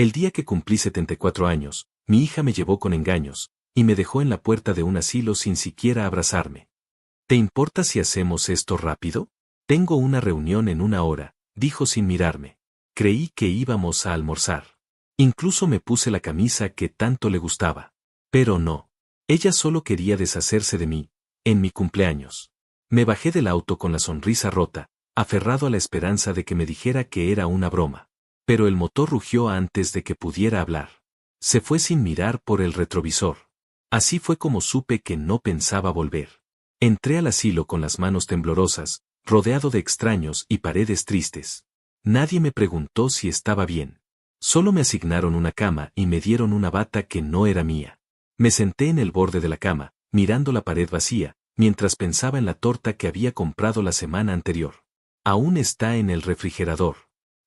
El día que cumplí 74 años, mi hija me llevó con engaños, y me dejó en la puerta de un asilo sin siquiera abrazarme. ¿Te importa si hacemos esto rápido? Tengo una reunión en 1 hora, dijo sin mirarme. Creí que íbamos a almorzar. Incluso me puse la camisa que tanto le gustaba. Pero no. Ella solo quería deshacerse de mí, en mi cumpleaños. Me bajé del auto con la sonrisa rota, aferrado a la esperanza de que me dijera que era una broma. Pero el motor rugió antes de que pudiera hablar. Se fue sin mirar por el retrovisor. Así fue como supe que no pensaba volver. Entré al asilo con las manos temblorosas, rodeado de extraños y paredes tristes. Nadie me preguntó si estaba bien. Solo me asignaron una cama y me dieron una bata que no era mía. Me senté en el borde de la cama, mirando la pared vacía, mientras pensaba en la torta que había comprado la semana anterior. Aún está en el refrigerador.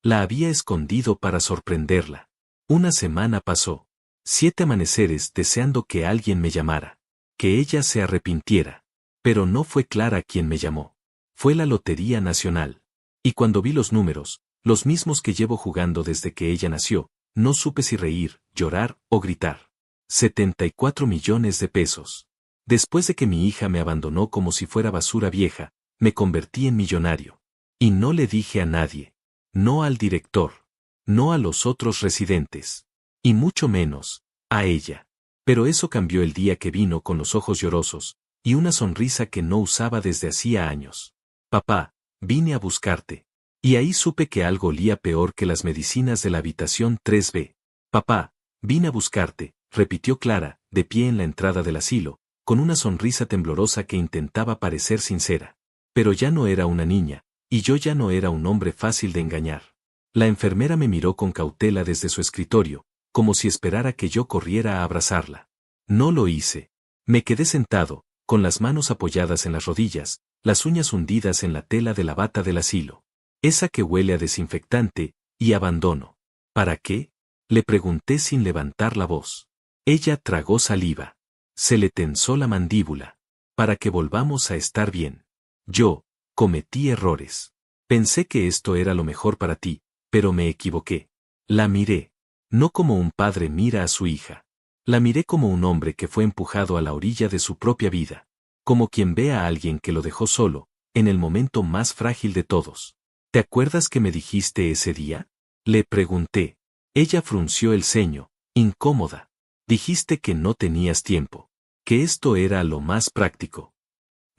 La había escondido para sorprenderla. Una semana pasó. 7 amaneceres deseando que alguien me llamara. Que ella se arrepintiera. Pero no fue Clara quien me llamó. Fue la Lotería Nacional. Y cuando vi los números, los mismos que llevo jugando desde que ella nació, no supe si reír, llorar o gritar. 74 millones de pesos. Después de que mi hija me abandonó como si fuera basura vieja, me convertí en millonario. Y no le dije a nadie. No al director. No a los otros residentes. Y mucho menos, a ella. Pero eso cambió el día que vino con los ojos llorosos, y una sonrisa que no usaba desde hacía años. Papá, vine a buscarte. Y ahí supe que algo olía peor que las medicinas de la habitación 3B. Papá, vine a buscarte, repitió Clara, de pie en la entrada del asilo, con una sonrisa temblorosa que intentaba parecer sincera. Pero ya no era una niña, y yo ya no era un hombre fácil de engañar. La enfermera me miró con cautela desde su escritorio, como si esperara que yo corriera a abrazarla. No lo hice. Me quedé sentado, con las manos apoyadas en las rodillas, las uñas hundidas en la tela de la bata del asilo. Esa que huele a desinfectante y abandono. ¿Para qué? Le pregunté sin levantar la voz. Ella tragó saliva. Se le tensó la mandíbula. Para que volvamos a estar bien. Yo, cometí errores. Pensé que esto era lo mejor para ti, pero me equivoqué. La miré. No como un padre mira a su hija. La miré como un hombre que fue empujado a la orilla de su propia vida. Como quien ve a alguien que lo dejó solo, en el momento más frágil de todos. ¿Te acuerdas que me dijiste ese día? Le pregunté. Ella frunció el ceño, incómoda. Dijiste que no tenías tiempo. Que esto era lo más práctico.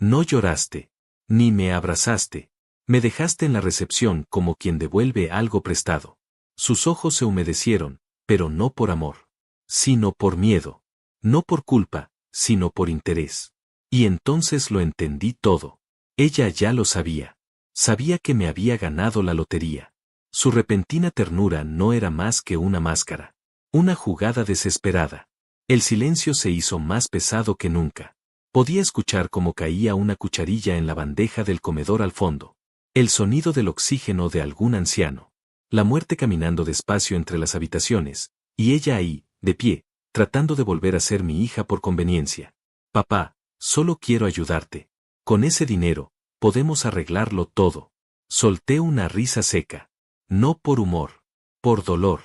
No lloraste. Ni me abrazaste. Me dejaste en la recepción como quien devuelve algo prestado. Sus ojos se humedecieron, pero no por amor. Sino por miedo. No por culpa, sino por interés. Y entonces lo entendí todo. Ella ya lo sabía. Sabía que me había ganado la lotería. Su repentina ternura no era más que una máscara. Una jugada desesperada. El silencio se hizo más pesado que nunca. Podía escuchar cómo caía una cucharilla en la bandeja del comedor al fondo. El sonido del oxígeno de algún anciano. La muerte caminando despacio entre las habitaciones, y ella ahí, de pie, tratando de volver a ser mi hija por conveniencia. Papá, solo quiero ayudarte. Con ese dinero, podemos arreglarlo todo. Solté una risa seca. No por humor. Por dolor.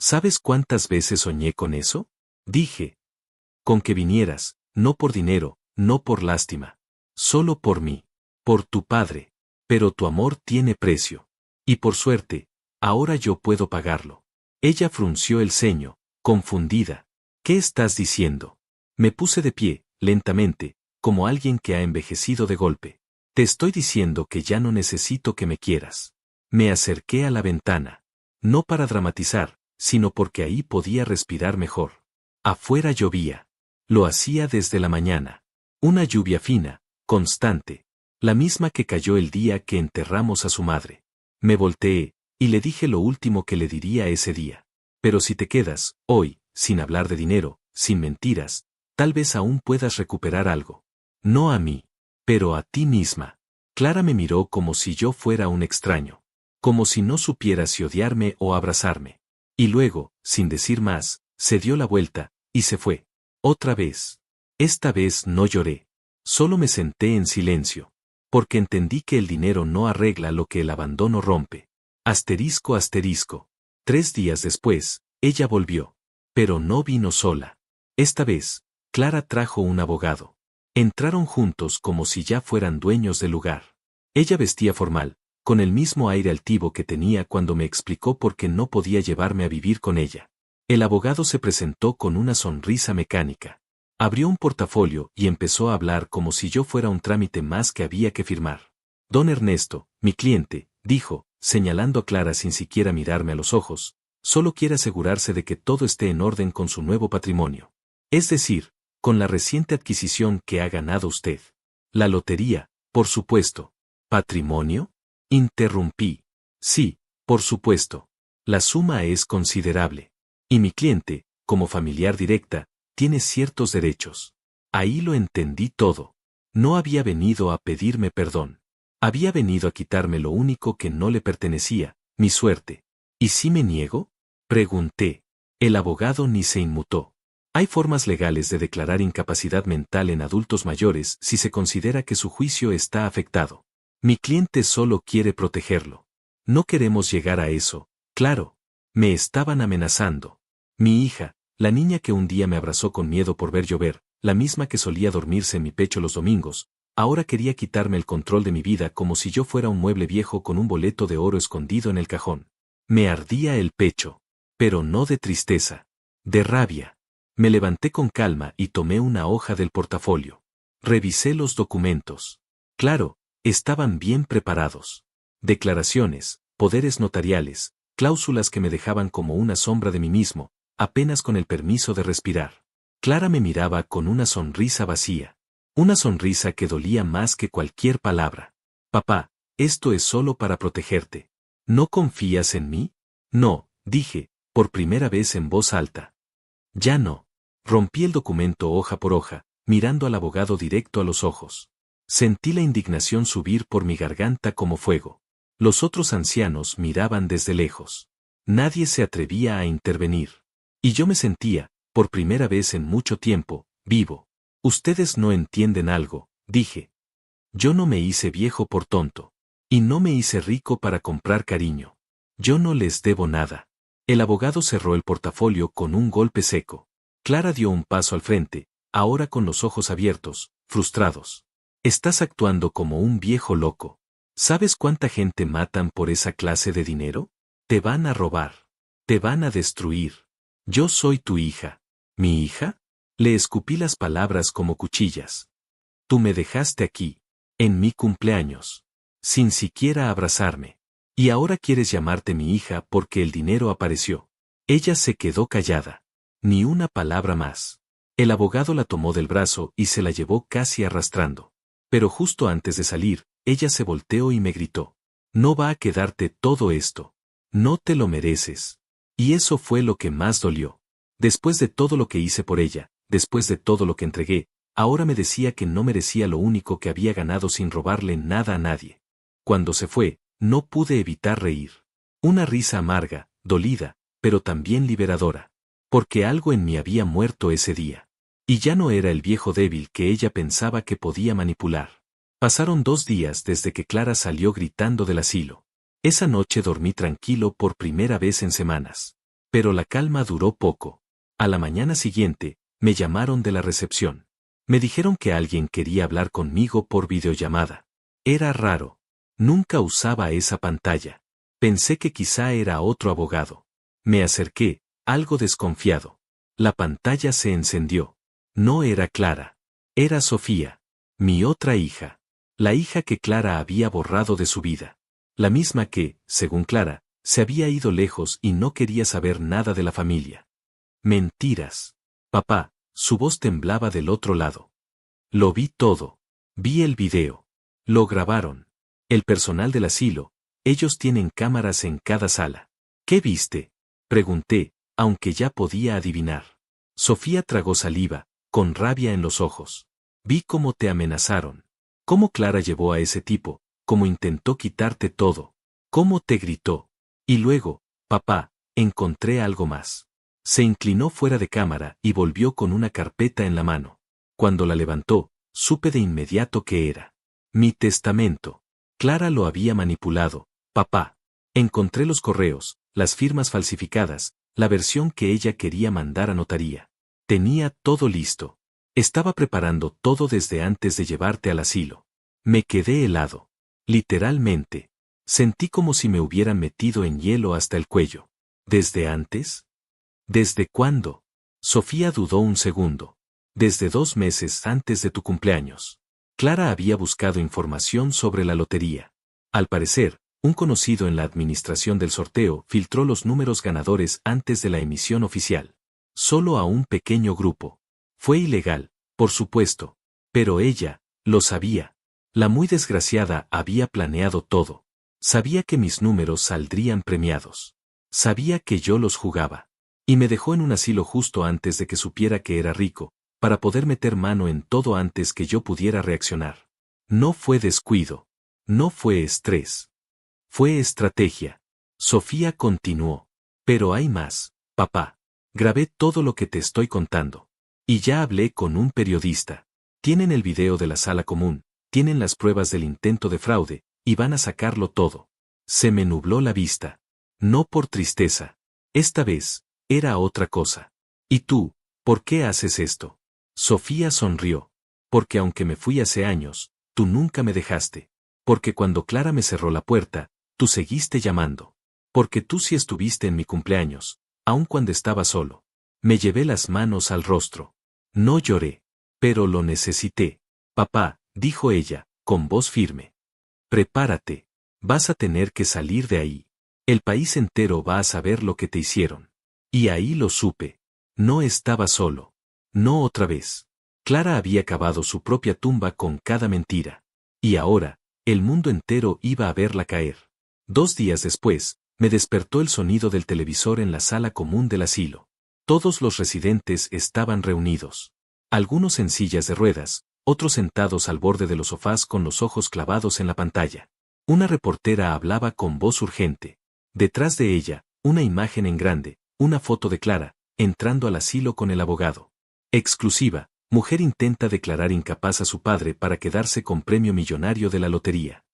¿Sabes cuántas veces soñé con eso? Dije. Con que vinieras, no por dinero, no por lástima. Solo por mí. Por tu padre. Pero tu amor tiene precio. Y por suerte, ahora yo puedo pagarlo. Ella frunció el ceño, confundida. ¿Qué estás diciendo? Me puse de pie, lentamente, como alguien que ha envejecido de golpe. Te estoy diciendo que ya no necesito que me quieras. Me acerqué a la ventana. No para dramatizar, sino porque ahí podía respirar mejor. Afuera llovía. Lo hacía desde la mañana. Una lluvia fina, constante. La misma que cayó el día que enterramos a su madre. Me volteé, y le dije lo último que le diría ese día. Pero si te quedas, hoy, sin hablar de dinero, sin mentiras, tal vez aún puedas recuperar algo. No a mí, pero a ti misma. Clara me miró como si yo fuera un extraño. Como si no supiera si odiarme o abrazarme. Y luego, sin decir más, se dio la vuelta, y se fue. Otra vez. Esta vez no lloré. Solo me senté en silencio. Porque entendí que el dinero no arregla lo que el abandono rompe. Asterisco asterisco. 3 días después, Ella volvió. Pero no vino sola. Esta vez, Clara trajo un abogado. Entraron juntos como si ya fueran dueños del lugar. Ella vestía formal, con el mismo aire altivo que tenía cuando me explicó por qué no podía llevarme a vivir con ella. El abogado se presentó con una sonrisa mecánica. Abrió un portafolio y empezó a hablar como si yo fuera un trámite más que había que firmar. Don Ernesto, mi cliente, dijo, señalando a Clara sin siquiera mirarme a los ojos, solo quiere asegurarse de que todo esté en orden con su nuevo patrimonio. Es decir, con la reciente adquisición que ha ganado usted. La lotería, por supuesto. ¿Patrimonio? Interrumpí. Sí, por supuesto. La suma es considerable. Y mi cliente, como familiar directa, tiene ciertos derechos. Ahí lo entendí todo. No había venido a pedirme perdón. Había venido a quitarme lo único que no le pertenecía, mi suerte. ¿Y si me niego? Pregunté. El abogado ni se inmutó. Hay formas legales de declarar incapacidad mental en adultos mayores si se considera que su juicio está afectado. Mi cliente solo quiere protegerlo. No queremos llegar a eso, claro. Me estaban amenazando. Mi hija, la niña que un día me abrazó con miedo por ver llover, la misma que solía dormirse en mi pecho los domingos, ahora quería quitarme el control de mi vida como si yo fuera un mueble viejo con un boleto de oro escondido en el cajón. Me ardía el pecho, pero no de tristeza, de rabia. Me levanté con calma y tomé una hoja del portafolio. Revisé los documentos. Claro, estaban bien preparados. Declaraciones, poderes notariales, cláusulas que me dejaban como una sombra de mí mismo, apenas con el permiso de respirar. Clara me miraba con una sonrisa vacía. Una sonrisa que dolía más que cualquier palabra. Papá, esto es solo para protegerte. ¿No confías en mí? No, dije, por primera vez en voz alta. Ya no. Rompí el documento hoja por hoja, mirando al abogado directo a los ojos. Sentí la indignación subir por mi garganta como fuego. Los otros ancianos miraban desde lejos. Nadie se atrevía a intervenir. Y yo me sentía, por primera vez en mucho tiempo, vivo. Ustedes no entienden algo, dije. Yo no me hice viejo por tonto. Y no me hice rico para comprar cariño. Yo no les debo nada. El abogado cerró el portafolio con un golpe seco. Clara dio un paso al frente, ahora con los ojos abiertos, frustrados. Estás actuando como un viejo loco. ¿Sabes cuánta gente matan por esa clase de dinero? Te van a robar. Te van a destruir. Yo soy tu hija. ¿Mi hija? Le escupí las palabras como cuchillas. Tú me dejaste aquí, en mi cumpleaños, sin siquiera abrazarme. Y ahora quieres llamarte mi hija porque el dinero apareció. Ella se quedó callada. Ni una palabra más. El abogado la tomó del brazo y se la llevó casi arrastrando. Pero justo antes de salir, ella se volteó y me gritó. No va a quedarte todo esto. No te lo mereces. Y eso fue lo que más dolió. Después de todo lo que hice por ella, después de todo lo que entregué, ahora me decía que no merecía lo único que había ganado sin robarle nada a nadie. Cuando se fue, no pude evitar reír. Una risa amarga, dolida, pero también liberadora. Porque algo en mí había muerto ese día. Y ya no era el viejo débil que ella pensaba que podía manipular. Pasaron 2 días desde que Clara salió gritando del asilo. Esa noche dormí tranquilo por primera vez en semanas. Pero la calma duró poco. A la mañana siguiente, me llamaron de la recepción. Me dijeron que alguien quería hablar conmigo por videollamada. Era raro. Nunca usaba esa pantalla. Pensé que quizá era otro abogado. Me acerqué, algo desconfiado. La pantalla se encendió. No era Clara. Era Sofía. Mi otra hija. La hija que Clara había borrado de su vida. La misma que, según Clara, se había ido lejos y no quería saber nada de la familia. Mentiras. Papá, su voz temblaba del otro lado. Lo vi todo. Vi el video. Lo grabaron. El personal del asilo, ellos tienen cámaras en cada sala. ¿Qué viste? Pregunté, aunque ya podía adivinar. Sofía tragó saliva, con rabia en los ojos. Vi cómo te amenazaron. Cómo Clara llevó a ese tipo, cómo intentó quitarte todo. Cómo te gritó. Y luego, papá, encontré algo más. Se inclinó fuera de cámara y volvió con una carpeta en la mano. Cuando la levantó, supe de inmediato que era mi testamento. Clara lo había manipulado, papá. Encontré los correos, las firmas falsificadas, la versión que ella quería mandar a notaría. Tenía todo listo. Estaba preparando todo desde antes de llevarte al asilo. Me quedé helado. Literalmente. Sentí como si me hubieran metido en hielo hasta el cuello. ¿Desde antes? ¿Desde cuándo? Sofía dudó un segundo. Desde 2 meses antes de tu cumpleaños. Clara había buscado información sobre la lotería. Al parecer, un conocido en la administración del sorteo filtró los números ganadores antes de la emisión oficial. Solo a un pequeño grupo. Fue ilegal, por supuesto. Pero ella, lo sabía. La muy desgraciada había planeado todo. Sabía que mis números saldrían premiados. Sabía que yo los jugaba. Y me dejó en un asilo justo antes de que supiera que era rico, para poder meter mano en todo antes que yo pudiera reaccionar. No fue descuido. No fue estrés. Fue estrategia. Sofía continuó. Pero hay más, papá. Grabé todo lo que te estoy contando. Y ya hablé con un periodista. Tienen el video de la sala común, tienen las pruebas del intento de fraude, y van a sacarlo todo. Se me nubló la vista. No por tristeza. Esta vez, era otra cosa. ¿Y tú, por qué haces esto? Sofía sonrió. Porque aunque me fui hace años, tú nunca me dejaste. Porque cuando Clara me cerró la puerta, tú seguiste llamando. Porque tú sí estuviste en mi cumpleaños, aun cuando estaba solo. Me llevé las manos al rostro. No lloré. Pero lo necesité. Papá, dijo ella, con voz firme. Prepárate. Vas a tener que salir de ahí. El país entero va a saber lo que te hicieron. Y ahí lo supe. No estaba solo. No otra vez. Clara había cavado su propia tumba con cada mentira. Y ahora, el mundo entero iba a verla caer. 2 días después, me despertó el sonido del televisor en la sala común del asilo. Todos los residentes estaban reunidos. Algunos en sillas de ruedas, otros sentados al borde de los sofás con los ojos clavados en la pantalla. Una reportera hablaba con voz urgente. Detrás de ella, una imagen en grande, una foto de Clara, entrando al asilo con el abogado. Exclusiva, mujer intenta declarar incapaz a su padre para quedarse con premio millonario de la lotería.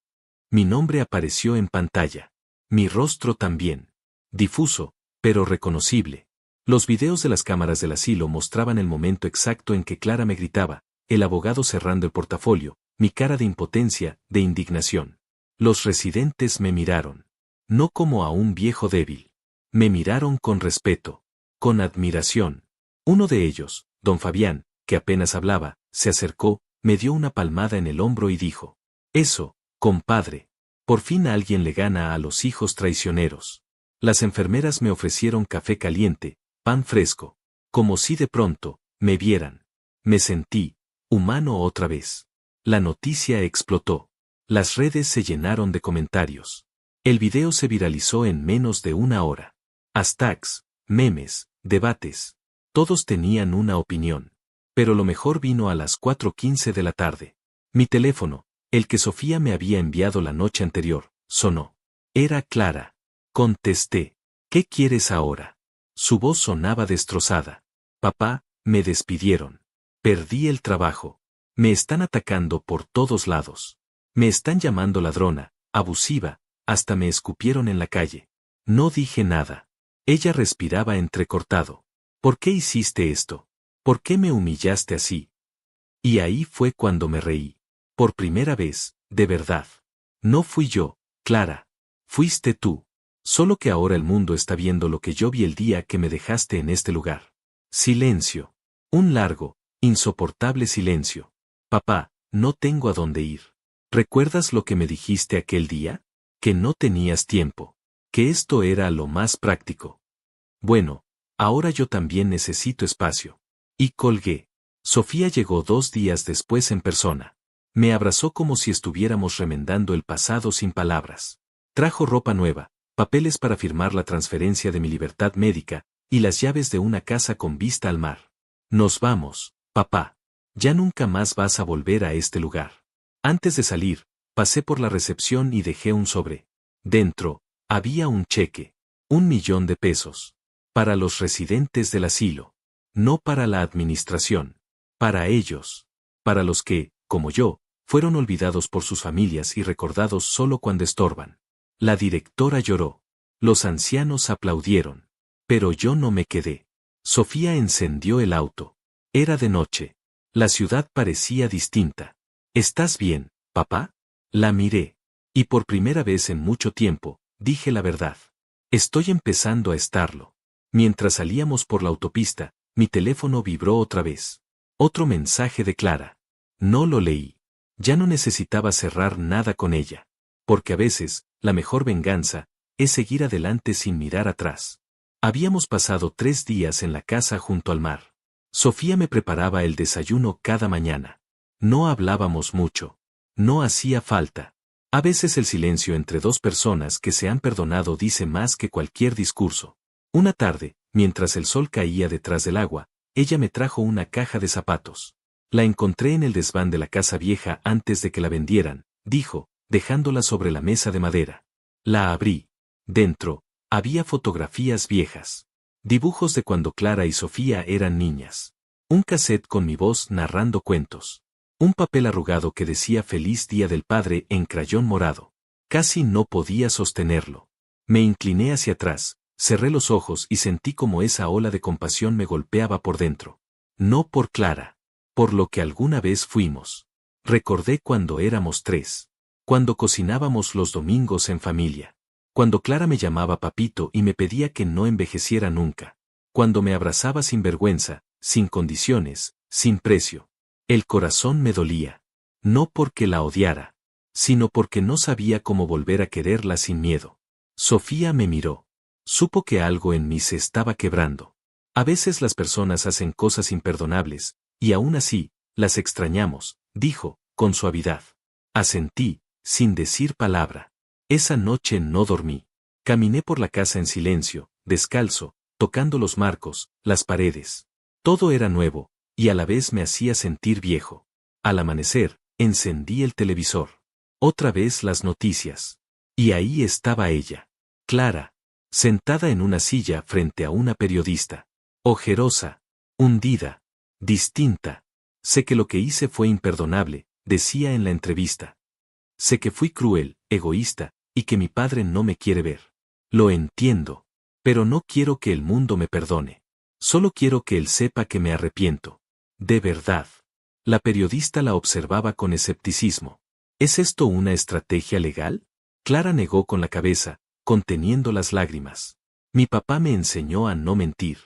Mi nombre apareció en pantalla. Mi rostro también. Difuso, pero reconocible. Los videos de las cámaras del asilo mostraban el momento exacto en que Clara me gritaba, el abogado cerrando el portafolio, mi cara de impotencia, de indignación. Los residentes me miraron. No como a un viejo débil. Me miraron con respeto. Con admiración. Uno de ellos, don Fabián, que apenas hablaba, se acercó, me dio una palmada en el hombro y dijo: Eso, compadre. Por fin alguien le gana a los hijos traicioneros. Las enfermeras me ofrecieron café caliente, pan fresco. Como si de pronto, me vieran. Me sentí, humano otra vez. La noticia explotó. Las redes se llenaron de comentarios. El video se viralizó en menos de 1 hora. Hashtags, memes, debates. Todos tenían una opinión. Pero lo mejor vino a las 4:15 de la tarde. Mi teléfono, el que Sofía me había enviado la noche anterior, sonó. Era Clara. Contesté. ¿Qué quieres ahora? Su voz sonaba destrozada. Papá, me despidieron. Perdí el trabajo. Me están atacando por todos lados. Me están llamando ladrona, abusiva, hasta me escupieron en la calle. No dije nada. Ella respiraba entrecortado. ¿Por qué hiciste esto? ¿Por qué me humillaste así? Y ahí fue cuando me reí. Por primera vez, de verdad. No fui yo, Clara. Fuiste tú. Solo que ahora el mundo está viendo lo que yo vi el día que me dejaste en este lugar. Silencio. Un largo, insoportable silencio. Papá, no tengo a dónde ir. ¿Recuerdas lo que me dijiste aquel día? Que no tenías tiempo. Que esto era lo más práctico. Bueno, ahora yo también necesito espacio. Y colgué. Sofía llegó 2 días después en persona. Me abrazó como si estuviéramos remendando el pasado sin palabras. Trajo ropa nueva, papeles para firmar la transferencia de mi libertad médica, y las llaves de una casa con vista al mar. Nos vamos, papá. Ya nunca más vas a volver a este lugar. Antes de salir, pasé por la recepción y dejé un sobre. Dentro, había un cheque. 1.000.000 de pesos. Para los residentes del asilo. No para la administración. Para ellos. Para los que, como yo, fueron olvidados por sus familias y recordados solo cuando estorban. La directora lloró. Los ancianos aplaudieron. Pero yo no me quedé. Sofía encendió el auto. Era de noche. La ciudad parecía distinta. ¿Estás bien, papá? La miré. Y por primera vez en mucho tiempo, dije la verdad. Estoy empezando a estarlo. Mientras salíamos por la autopista, mi teléfono vibró otra vez. Otro mensaje de Clara. No lo leí. Ya no necesitaba cerrar nada con ella. Porque a veces, la mejor venganza, es seguir adelante sin mirar atrás. Habíamos pasado 3 días en la casa junto al mar. Sofía me preparaba el desayuno cada mañana. No hablábamos mucho. No hacía falta. A veces el silencio entre dos personas que se han perdonado dice más que cualquier discurso. Una tarde, mientras el sol caía detrás del agua, ella me trajo una caja de zapatos. La encontré en el desván de la casa vieja antes de que la vendieran, dijo, dejándola sobre la mesa de madera. La abrí. Dentro, había fotografías viejas. Dibujos de cuando Clara y Sofía eran niñas. Un cassette con mi voz narrando cuentos. Un papel arrugado que decía Feliz Día del Padre en crayón morado. Casi no podía sostenerlo. Me incliné hacia atrás, cerré los ojos y sentí como esa ola de compasión me golpeaba por dentro. No por Clara. Por lo que alguna vez fuimos. Recordé cuando éramos 3. Cuando cocinábamos los domingos en familia. Cuando Clara me llamaba papito y me pedía que no envejeciera nunca. Cuando me abrazaba sin vergüenza, sin condiciones, sin precio. El corazón me dolía. No porque la odiara, sino porque no sabía cómo volver a quererla sin miedo. Sofía me miró. Supo que algo en mí se estaba quebrando. A veces las personas hacen cosas imperdonables, y aún así, las extrañamos, dijo, con suavidad. Asentí, sin decir palabra. Esa noche no dormí. Caminé por la casa en silencio, descalzo, tocando los marcos, las paredes. Todo era nuevo, y a la vez me hacía sentir viejo. Al amanecer, encendí el televisor. Otra vez las noticias. Y ahí estaba ella. Clara. Sentada en una silla frente a una periodista. Ojerosa. Hundida. Distinta. Sé que lo que hice fue imperdonable, decía en la entrevista. Sé que fui cruel, egoísta, y que mi padre no me quiere ver. Lo entiendo. Pero no quiero que el mundo me perdone. Solo quiero que él sepa que me arrepiento. De verdad. La periodista la observaba con escepticismo. ¿Es esto una estrategia legal? Clara negó con la cabeza, conteniendo las lágrimas. Mi papá me enseñó a no mentir.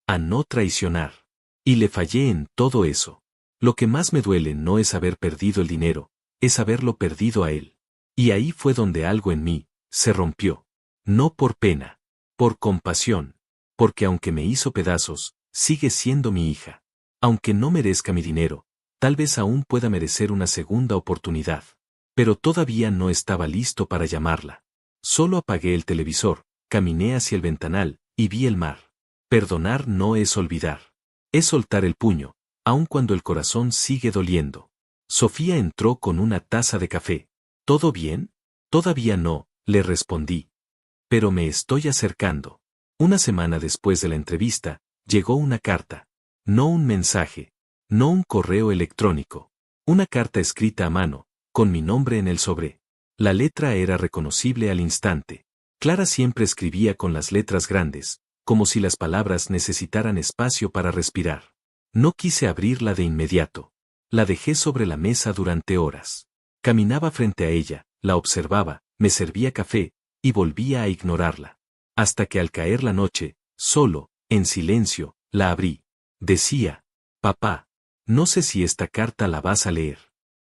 A no traicionar. Y le fallé en todo eso. Lo que más me duele no es haber perdido el dinero, es haberlo perdido a él. Y ahí fue donde algo en mí se rompió. No por pena. Por compasión. Porque aunque me hizo pedazos, sigue siendo mi hija. Aunque no merezca mi dinero, tal vez aún pueda merecer una segunda oportunidad. Pero todavía no estaba listo para llamarla. Solo apagué el televisor, caminé hacia el ventanal, y vi el mar. Perdonar no es olvidar. Es soltar el puño, aun cuando el corazón sigue doliendo. Sofía entró con una taza de café. ¿Todo bien? Todavía no, le respondí. Pero me estoy acercando. Una semana después de la entrevista, llegó una carta. No un mensaje. No un correo electrónico. Una carta escrita a mano, con mi nombre en el sobre. La letra era reconocible al instante. Clara siempre escribía con las letras grandes, como si las palabras necesitaran espacio para respirar. No quise abrirla de inmediato. La dejé sobre la mesa durante horas. Caminaba frente a ella, la observaba, me servía café, y volvía a ignorarla. Hasta que al caer la noche, solo, en silencio, la abrí. Decía, papá, no sé si esta carta la vas a leer.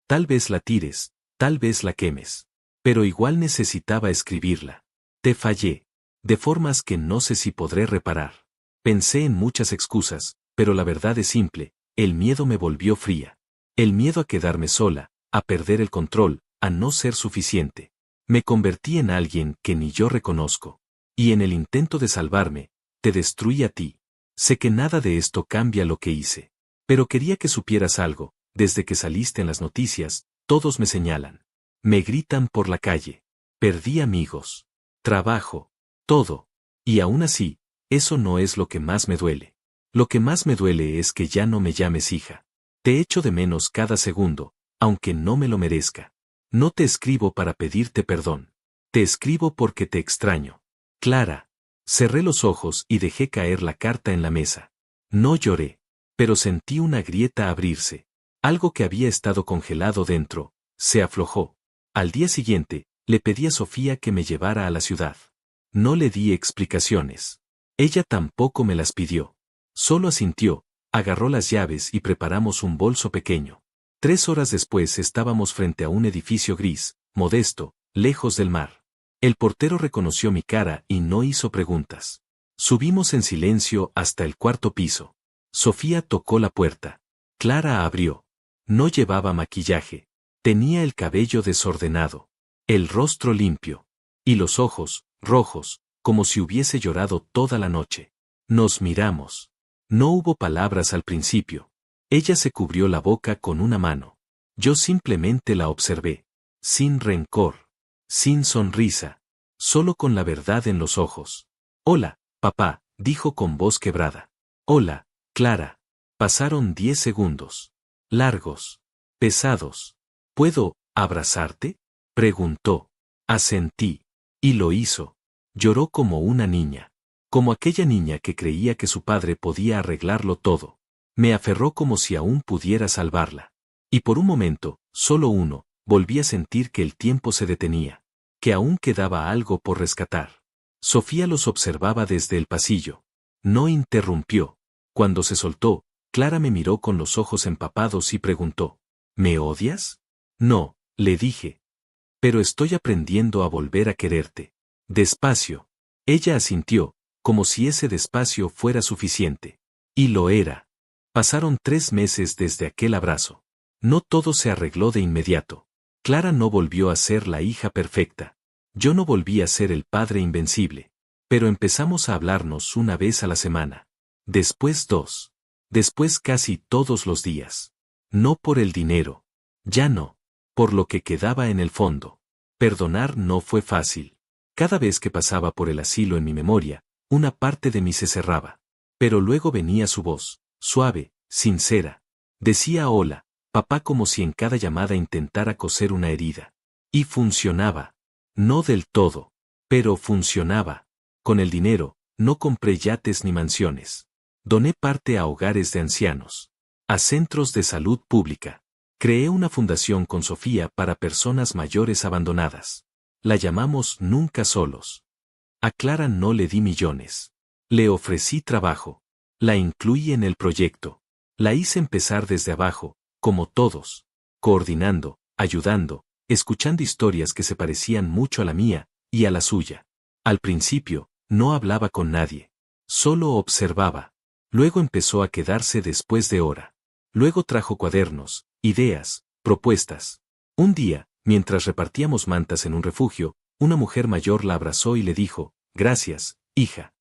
Tal vez la tires, tal vez la quemes. Pero igual necesitaba escribirla. Te fallé. De formas que no sé si podré reparar. Pensé en muchas excusas, pero la verdad es simple, el miedo me volvió fría. El miedo a quedarme sola, a perder el control, a no ser suficiente. Me convertí en alguien que ni yo reconozco. Y en el intento de salvarme, te destruí a ti. Sé que nada de esto cambia lo que hice. Pero quería que supieras algo, desde que saliste en las noticias, todos me señalan. Me gritan por la calle. Perdí amigos. Trabajo. Todo. Y aún así, eso no es lo que más me duele. Lo que más me duele es que ya no me llames hija. Te echo de menos cada segundo, aunque no me lo merezca. No te escribo para pedirte perdón. Te escribo porque te extraño. Clara. Cerré los ojos y dejé caer la carta en la mesa. No lloré, pero sentí una grieta abrirse. Algo que había estado congelado dentro, se aflojó. Al día siguiente, le pedí a Sofía que me llevara a la ciudad. No le di explicaciones. Ella tampoco me las pidió. Solo asintió, agarró las llaves y preparamos un bolso pequeño. 3 horas después estábamos frente a un edificio gris, modesto, lejos del mar. El portero reconoció mi cara y no hizo preguntas. Subimos en silencio hasta el 4.º piso. Sofía tocó la puerta. Clara abrió. No llevaba maquillaje. Tenía el cabello desordenado, el rostro limpio, y los ojos, rojos, como si hubiese llorado toda la noche. Nos miramos. No hubo palabras al principio. Ella se cubrió la boca con una mano. Yo simplemente la observé. Sin rencor. Sin sonrisa. Solo con la verdad en los ojos. Hola, papá, dijo con voz quebrada. Hola, Clara. Pasaron 10 segundos. Largos. Pesados. ¿Puedo abrazarte? Preguntó. Asentí. Y lo hizo. Lloró como una niña. Como aquella niña que creía que su padre podía arreglarlo todo. Me aferró como si aún pudiera salvarla. Y por un momento, solo uno, volví a sentir que el tiempo se detenía. Que aún quedaba algo por rescatar. Sofía los observaba desde el pasillo. No interrumpió. Cuando se soltó, Clara me miró con los ojos empapados y preguntó. ¿Me odias? No, le dije. Pero estoy aprendiendo a volver a quererte. Despacio. Ella asintió, como si ese despacio fuera suficiente. Y lo era. Pasaron 3 meses desde aquel abrazo. No todo se arregló de inmediato. Clara no volvió a ser la hija perfecta. Yo no volví a ser el padre invencible. Pero empezamos a hablarnos una vez a la semana. Después 2. Después casi todos los días. No por el dinero. Ya no. Por lo que quedaba en el fondo. Perdonar no fue fácil. Cada vez que pasaba por el asilo en mi memoria, una parte de mí se cerraba. Pero luego venía su voz, suave, sincera. Decía hola, papá, como si en cada llamada intentara coser una herida. Y funcionaba. No del todo. Pero funcionaba. Con el dinero, no compré yates ni mansiones. Doné parte a hogares de ancianos. A centros de salud pública. Creé una fundación con Sofía para personas mayores abandonadas. La llamamos Nunca Solos. A Clara no le di millones. Le ofrecí trabajo. La incluí en el proyecto. La hice empezar desde abajo, como todos. Coordinando, ayudando, escuchando historias que se parecían mucho a la mía y a la suya. Al principio, no hablaba con nadie. Solo observaba. Luego empezó a quedarse después de hora. Luego trajo cuadernos, ideas, propuestas. Un día, mientras repartíamos mantas en un refugio, una mujer mayor la abrazó y le dijo, gracias, hija.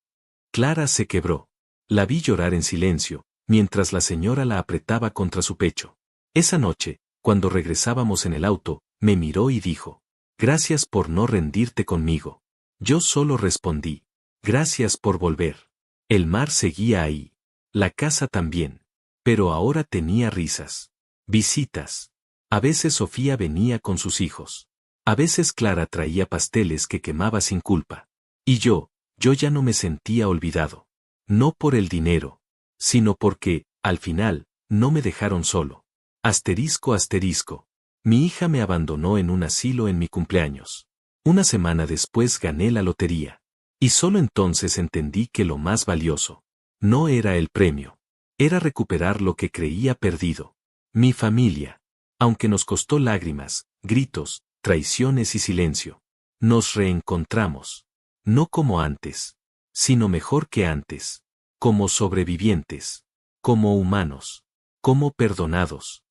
Clara se quebró. La vi llorar en silencio, mientras la señora la apretaba contra su pecho. Esa noche, cuando regresábamos en el auto, me miró y dijo, gracias por no rendirte conmigo. Yo solo respondí, gracias por volver. El mar seguía ahí. La casa también. Pero ahora tenía risas. Visitas. A veces Sofía venía con sus hijos. A veces Clara traía pasteles que quemaba sin culpa. Y yo ya no me sentía olvidado. No por el dinero, sino porque, al final, no me dejaron solo. Asterisco asterisco. Mi hija me abandonó en un asilo en mi cumpleaños. Una semana después gané la lotería. Y solo entonces entendí que lo más valioso no era el premio. Era recuperar lo que creía perdido. Mi familia. Aunque nos costó lágrimas, gritos, traiciones y silencio. Nos reencontramos. No como antes, sino mejor que antes. Como sobrevivientes. Como humanos. Como perdonados.